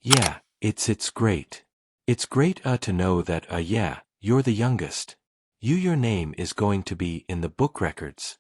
Yeah, it's great. It's great to know that yeah, you're the youngest. Your name is going to be in the book records.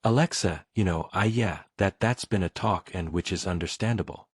Alexa, yeah, that's been a talk and which is understandable.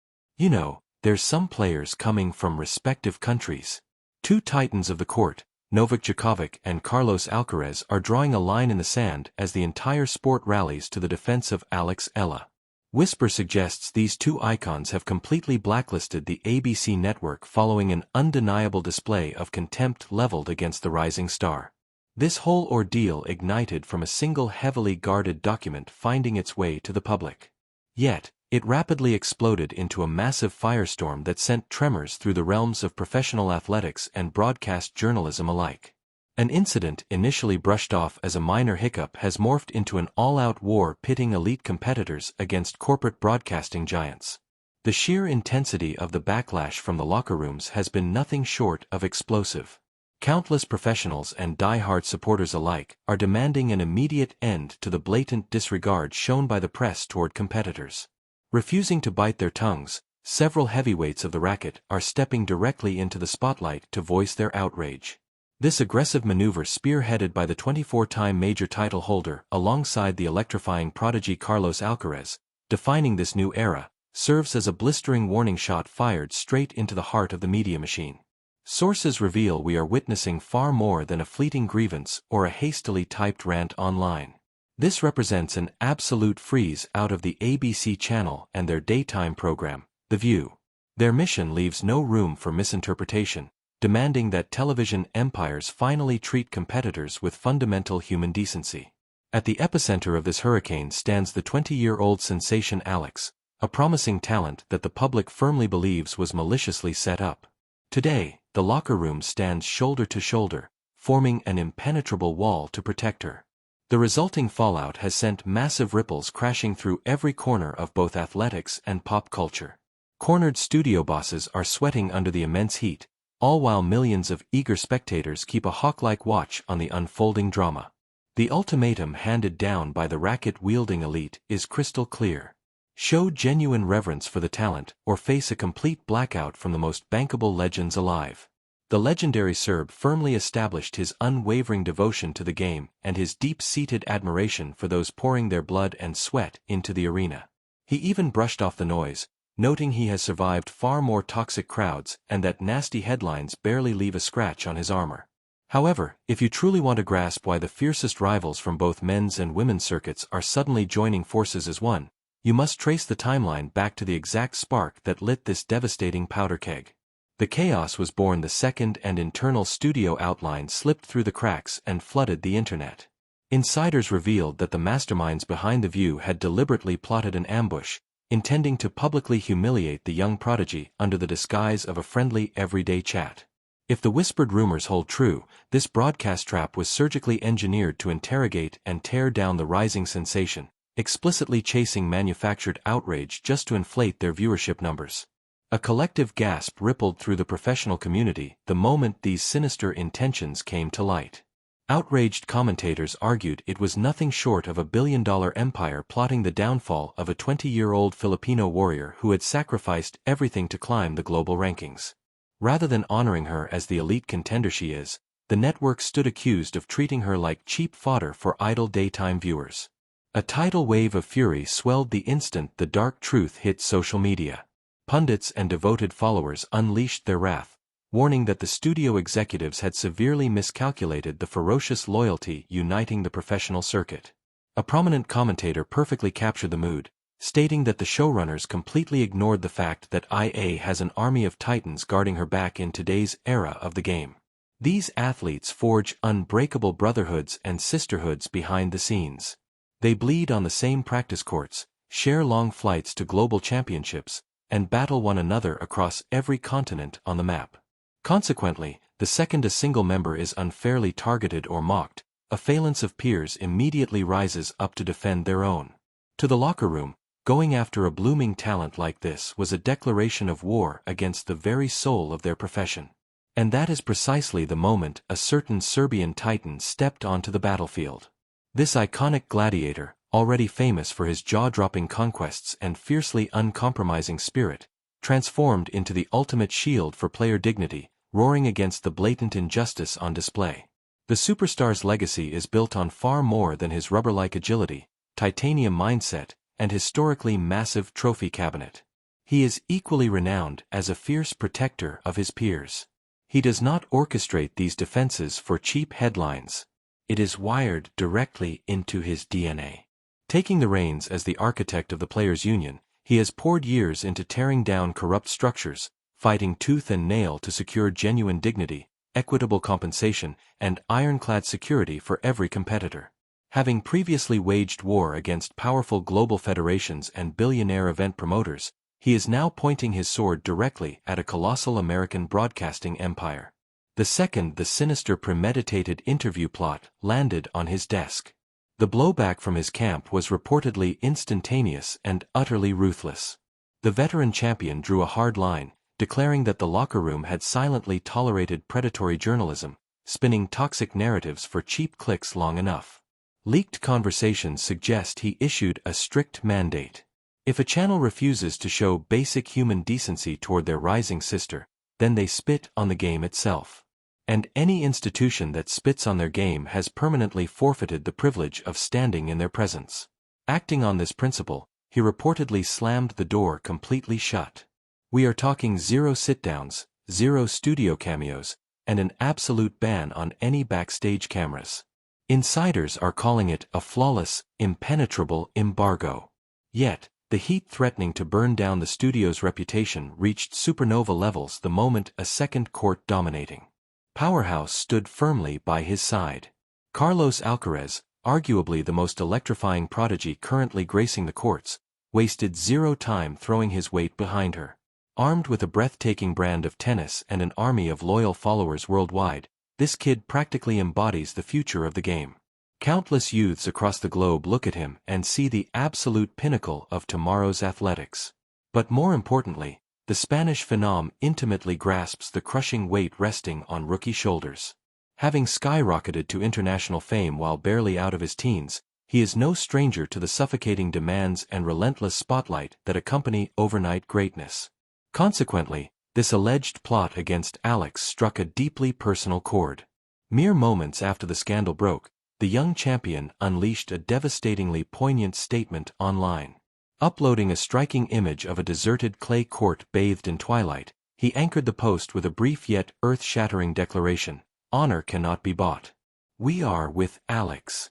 There's some players coming from respective countries. Two titans of the court, Novak Djokovic and Carlos Alcaraz, are drawing a line in the sand as the entire sport rallies to the defense of Alex Eala. Whisper suggests these two icons have completely blacklisted the ABC network following an undeniable display of contempt leveled against the rising star. This whole ordeal ignited from a single heavily guarded document finding its way to the public. Yet, it rapidly exploded into a massive firestorm that sent tremors through the realms of professional athletics and broadcast journalism alike. An incident initially brushed off as a minor hiccup has morphed into an all-out war pitting elite competitors against corporate broadcasting giants. The sheer intensity of the backlash from the locker rooms has been nothing short of explosive. Countless professionals and die-hard supporters alike are demanding an immediate end to the blatant disregard shown by the press toward competitors. Refusing to bite their tongues, several heavyweights of the racket are stepping directly into the spotlight to voice their outrage. This aggressive maneuver, spearheaded by the 24-time major title holder alongside the electrifying prodigy Carlos Alcaraz, defining this new era, serves as a blistering warning shot fired straight into the heart of the media machine. Sources reveal we are witnessing far more than a fleeting grievance or a hastily typed rant online. This represents an absolute freeze out of the ABC channel and their daytime program, The View. Their mission leaves no room for misinterpretation, demanding that television empires finally treat competitors with fundamental human decency. At the epicenter of this hurricane stands the 20-year-old sensation Alex, a promising talent that the public firmly believes was maliciously set up. Today, the locker room stands shoulder to shoulder, forming an impenetrable wall to protect her. The resulting fallout has sent massive ripples crashing through every corner of both athletics and pop culture. Cornered studio bosses are sweating under the immense heat, all while millions of eager spectators keep a hawk-like watch on the unfolding drama. The ultimatum handed down by the racket-wielding elite is crystal clear. Show genuine reverence for the talent, or face a complete blackout from the most bankable legends alive. The legendary Serb firmly established his unwavering devotion to the game and his deep-seated admiration for those pouring their blood and sweat into the arena. He even brushed off the noise, noting he has survived far more toxic crowds and that nasty headlines barely leave a scratch on his armor. However, if you truly want to grasp why the fiercest rivals from both men's and women's circuits are suddenly joining forces as one, you must trace the timeline back to the exact spark that lit this devastating powder keg. The chaos was born the second an internal studio outline slipped through the cracks and flooded the internet. Insiders revealed that the masterminds behind The View had deliberately plotted an ambush, intending to publicly humiliate the young prodigy under the disguise of a friendly everyday chat. If the whispered rumors hold true, this broadcast trap was surgically engineered to interrogate and tear down the rising sensation, explicitly chasing manufactured outrage just to inflate their viewership numbers. A collective gasp rippled through the professional community the moment these sinister intentions came to light. Outraged commentators argued it was nothing short of a billion-dollar empire plotting the downfall of a 20-year-old Filipino warrior who had sacrificed everything to climb the global rankings. Rather than honoring her as the elite contender she is, the network stood accused of treating her like cheap fodder for idle daytime viewers. A tidal wave of fury swelled the instant the dark truth hit social media. Pundits and devoted followers unleashed their wrath, warning that the studio executives had severely miscalculated the ferocious loyalty uniting the professional circuit. A prominent commentator perfectly captured the mood, stating that the showrunners completely ignored the fact that IA has an army of titans guarding her back in today's era of the game. These athletes forge unbreakable brotherhoods and sisterhoods behind the scenes. They bleed on the same practice courts, share long flights to global championships, and battle one another across every continent on the map. Consequently, the second a single member is unfairly targeted or mocked, a phalanx of peers immediately rises up to defend their own. To the locker room, going after a blooming talent like this was a declaration of war against the very soul of their profession. And that is precisely the moment a certain Serbian titan stepped onto the battlefield. This iconic gladiator, already famous for his jaw-dropping conquests and fiercely uncompromising spirit, transformed into the ultimate shield for player dignity, roaring against the blatant injustice on display. The superstar's legacy is built on far more than his rubber-like agility, titanium mindset, and historically massive trophy cabinet. He is equally renowned as a fierce protector of his peers. He does not orchestrate these defenses for cheap headlines. It is wired directly into his DNA. Taking the reins as the architect of the players' union, he has poured years into tearing down corrupt structures, fighting tooth and nail to secure genuine dignity, equitable compensation, and ironclad security for every competitor. Having previously waged war against powerful global federations and billionaire event promoters, he is now pointing his sword directly at a colossal American broadcasting empire. The second the sinister premeditated interview plot landed on his desk, the blowback from his camp was reportedly instantaneous and utterly ruthless. The veteran champion drew a hard line, declaring that the locker room had silently tolerated predatory journalism, spinning toxic narratives for cheap clicks long enough. Leaked conversations suggest he issued a strict mandate. If a channel refuses to show basic human decency toward their rising sister, then they spit on the game itself. And any institution that spits on their game has permanently forfeited the privilege of standing in their presence. Acting on this principle, he reportedly slammed the door completely shut. We are talking 0 sit-downs, 0 studio cameos, and an absolute ban on any backstage cameras. Insiders are calling it a flawless, impenetrable embargo. Yet, the heat threatening to burn down the studio's reputation reached supernova levels the moment a second court-dominating powerhouse stood firmly by his side. Carlos Alcaraz, arguably the most electrifying prodigy currently gracing the courts, wasted 0 time throwing his weight behind her. Armed with a breathtaking brand of tennis and an army of loyal followers worldwide, this kid practically embodies the future of the game. Countless youths across the globe look at him and see the absolute pinnacle of tomorrow's athletics. But more importantly, the Spanish phenom intimately grasps the crushing weight resting on rookie shoulders. Having skyrocketed to international fame while barely out of his teens, he is no stranger to the suffocating demands and relentless spotlight that accompany overnight greatness. Consequently, this alleged plot against Alex struck a deeply personal chord. Mere moments after the scandal broke, the young champion unleashed a devastatingly poignant statement online. Uploading a striking image of a deserted clay court bathed in twilight, he anchored the post with a brief yet earth-shattering declaration: "Honor cannot be bought. We are with Alex."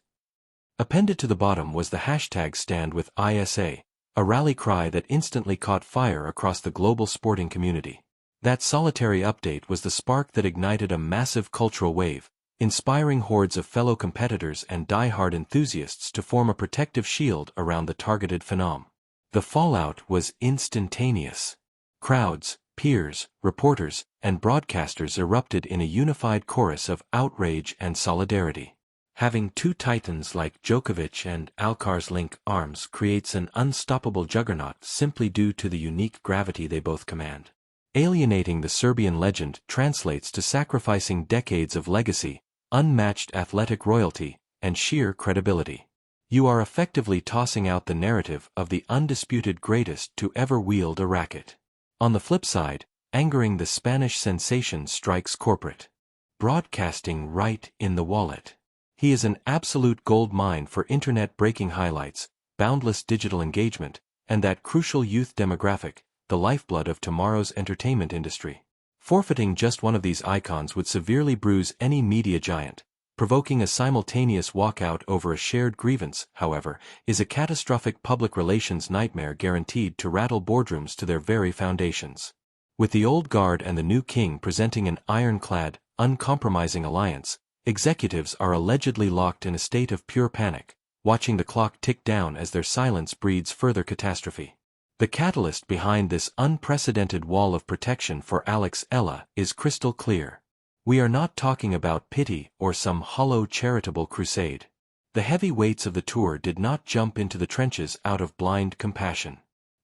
Appended to the bottom was the hashtag stand with ISA, a rally cry that instantly caught fire across the global sporting community. That solitary update was the spark that ignited a massive cultural wave, inspiring hordes of fellow competitors and die-hard enthusiasts to form a protective shield around the targeted phenom. The fallout was instantaneous. Crowds, peers, reporters, and broadcasters erupted in a unified chorus of outrage and solidarity. Having 2 titans like Djokovic and Alcaraz link arms creates an unstoppable juggernaut simply due to the unique gravity they both command. Alienating the Serbian legend translates to sacrificing decades of legacy, unmatched athletic royalty, and sheer credibility. You are effectively tossing out the narrative of the undisputed greatest to ever wield a racket. On the flip side, angering the Spanish sensation strikes corporate broadcasting right in the wallet. He is an absolute gold mine for internet-breaking highlights, boundless digital engagement, and that crucial youth demographic, the lifeblood of tomorrow's entertainment industry. Forfeiting just one of these icons would severely bruise any media giant. Provoking a simultaneous walkout over a shared grievance, however, is a catastrophic public relations nightmare guaranteed to rattle boardrooms to their very foundations. With the old guard and the new king presenting an ironclad, uncompromising alliance, executives are allegedly locked in a state of pure panic, watching the clock tick down as their silence breeds further catastrophe. The catalyst behind this unprecedented wall of protection for Alex Eala is crystal clear. We are not talking about pity or some hollow charitable crusade. The heavy weights of the tour did not jump into the trenches out of blind compassion.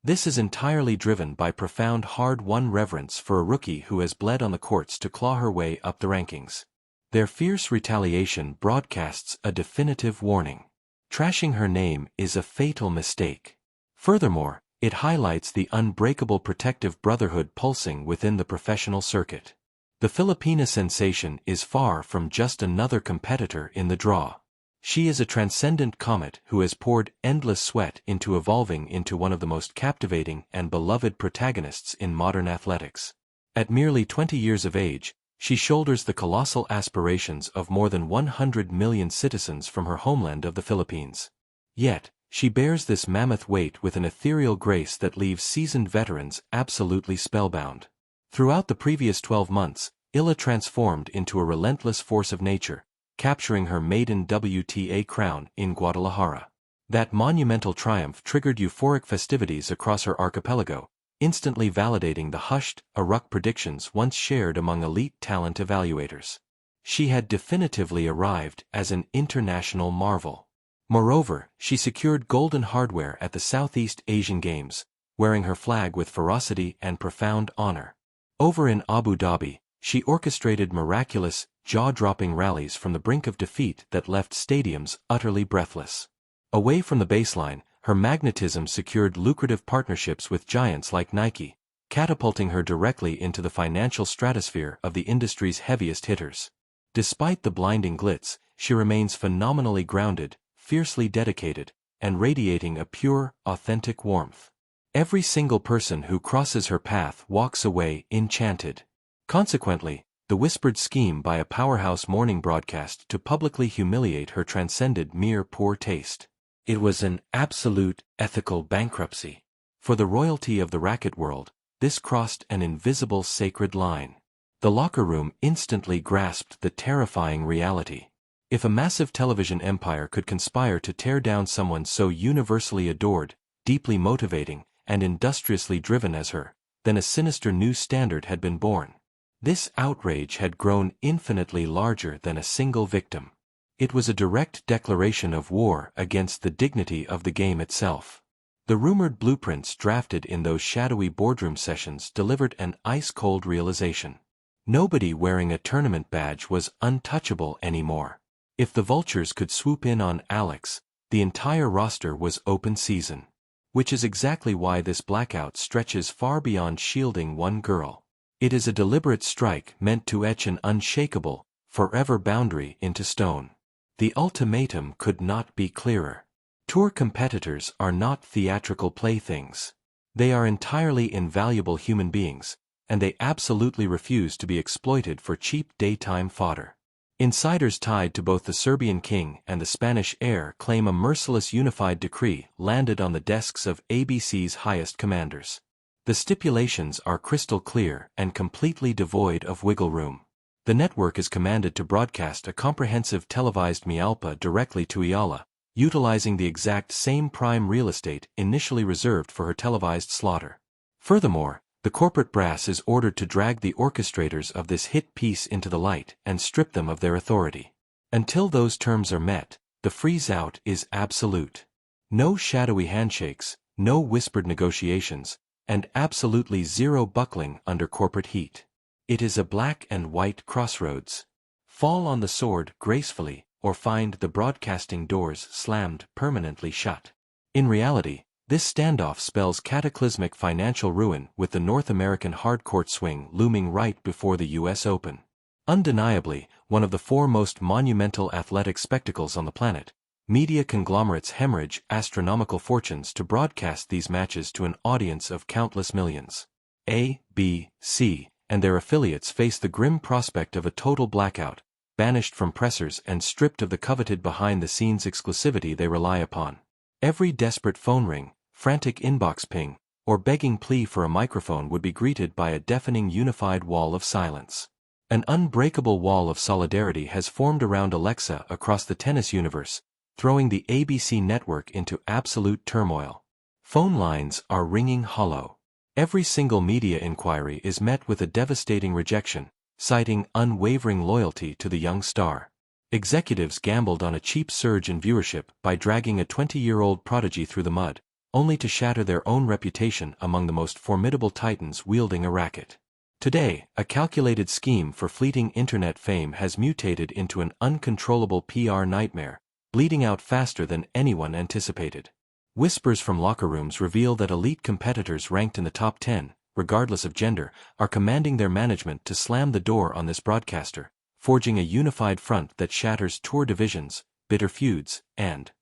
This is entirely driven by profound hard-won reverence for a rookie who has bled on the courts to claw her way up the rankings. Their fierce retaliation broadcasts a definitive warning. Trashing her name is a fatal mistake. Furthermore, It highlights the unbreakable protective brotherhood pulsing within the professional circuit. The Filipina sensation is far from just another competitor in the draw. She is a transcendent comet who has poured endless sweat into evolving into one of the most captivating and beloved protagonists in modern athletics. At merely 20 years of age, she shoulders the colossal aspirations of more than 100 million citizens from her homeland of the Philippines. Yet, she bears this mammoth weight with an ethereal grace that leaves seasoned veterans absolutely spellbound. Throughout the previous 12 months, Eala transformed into a relentless force of nature, capturing her maiden WTA crown in Guadalajara. That monumental triumph triggered euphoric festivities across her archipelago, instantly validating the hushed, Aruk predictions once shared among elite talent evaluators. She had definitively arrived as an international marvel. Moreover, she secured golden hardware at the Southeast Asian Games, wearing her flag with ferocity and profound honor. Over in Abu Dhabi, she orchestrated miraculous, jaw-dropping rallies from the brink of defeat that left stadiums utterly breathless. Away from the baseline, her magnetism secured lucrative partnerships with giants like Nike, catapulting her directly into the financial stratosphere of the industry's heaviest hitters. Despite the blinding glitz, she remains phenomenally grounded, fiercely dedicated, and radiating a pure, authentic warmth. Every single person who crosses her path walks away enchanted. Consequently, the whispered scheme by a powerhouse morning broadcast to publicly humiliate her transcended mere poor taste. It was an absolute, ethical bankruptcy. For the royalty of the racket world, this crossed an invisible sacred line. The locker room instantly grasped the terrifying reality. If a massive television empire could conspire to tear down someone so universally adored, deeply motivating, and industriously driven as her, then a sinister new standard had been born. This outrage had grown infinitely larger than a single victim. It was a direct declaration of war against the dignity of the game itself. The rumored blueprints drafted in those shadowy boardroom sessions delivered an ice-cold realization. Nobody wearing a tournament badge was untouchable anymore. If the vultures could swoop in on Alex, the entire roster was open season. Which is exactly why this blackout stretches far beyond shielding one girl. It is a deliberate strike meant to etch an unshakable, forever boundary into stone. The ultimatum could not be clearer. Tour competitors are not theatrical playthings. They are entirely invaluable human beings, and they absolutely refuse to be exploited for cheap daytime fodder. Insiders tied to both the Serbian king and the Spanish heir claim a merciless unified decree landed on the desks of ABC's highest commanders. The stipulations are crystal clear and completely devoid of wiggle room. The network is commanded to broadcast a comprehensive televised Mialpa directly to Eala, utilizing the exact same prime real estate initially reserved for her televised slaughter. Furthermore, the corporate brass is ordered to drag the orchestrators of this hit piece into the light and strip them of their authority. Until those terms are met, the freeze-out is absolute. No shadowy handshakes, no whispered negotiations, and absolutely zero buckling under corporate heat. It is a black and white crossroads. Fall on the sword gracefully, or find the broadcasting doors slammed permanently shut. In reality, this standoff spells cataclysmic financial ruin with the North American hardcourt swing looming right before the U.S. Open. Undeniably, one of the four most monumental athletic spectacles on the planet, media conglomerates hemorrhage astronomical fortunes to broadcast these matches to an audience of countless millions. A, B, C, and their affiliates face the grim prospect of a total blackout, banished from pressers and stripped of the coveted behind-the-scenes exclusivity they rely upon. Every desperate phone ring, frantic inbox ping, or begging plea for a microphone would be greeted by a deafening unified wall of silence. An unbreakable wall of solidarity has formed around Alexa across the tennis universe, throwing the ABC network into absolute turmoil. Phone lines are ringing hollow. Every single media inquiry is met with a devastating rejection, citing unwavering loyalty to the young star. Executives gambled on a cheap surge in viewership by dragging a 20-year-old prodigy through the mud, only to shatter their own reputation among the most formidable titans wielding a racket. Today, a calculated scheme for fleeting internet fame has mutated into an uncontrollable PR nightmare, bleeding out faster than anyone anticipated. Whispers from locker rooms reveal that elite competitors ranked in the top 10, regardless of gender, are commanding their management to slam the door on this broadcaster, forging a unified front that shatters tour divisions, bitter feuds, and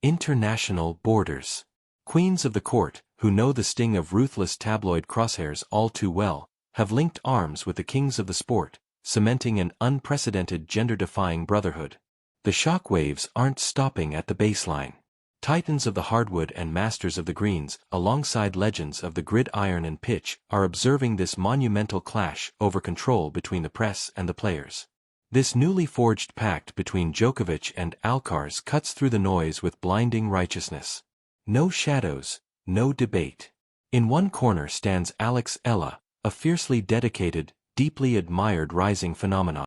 international borders. Queens of the court, who know the sting of ruthless tabloid crosshairs all too well, have linked arms with the kings of the sport, cementing an unprecedented gender-defying brotherhood. The shockwaves aren't stopping at the baseline. Titans of the hardwood and masters of the greens, alongside legends of the gridiron and pitch, are observing this monumental clash over control between the press and the players. This newly forged pact between Djokovic and Alcaraz cuts through the noise with blinding righteousness. No shadows, no debate. In one corner stands Alex Eala, a fiercely dedicated, deeply admired rising phenomenon.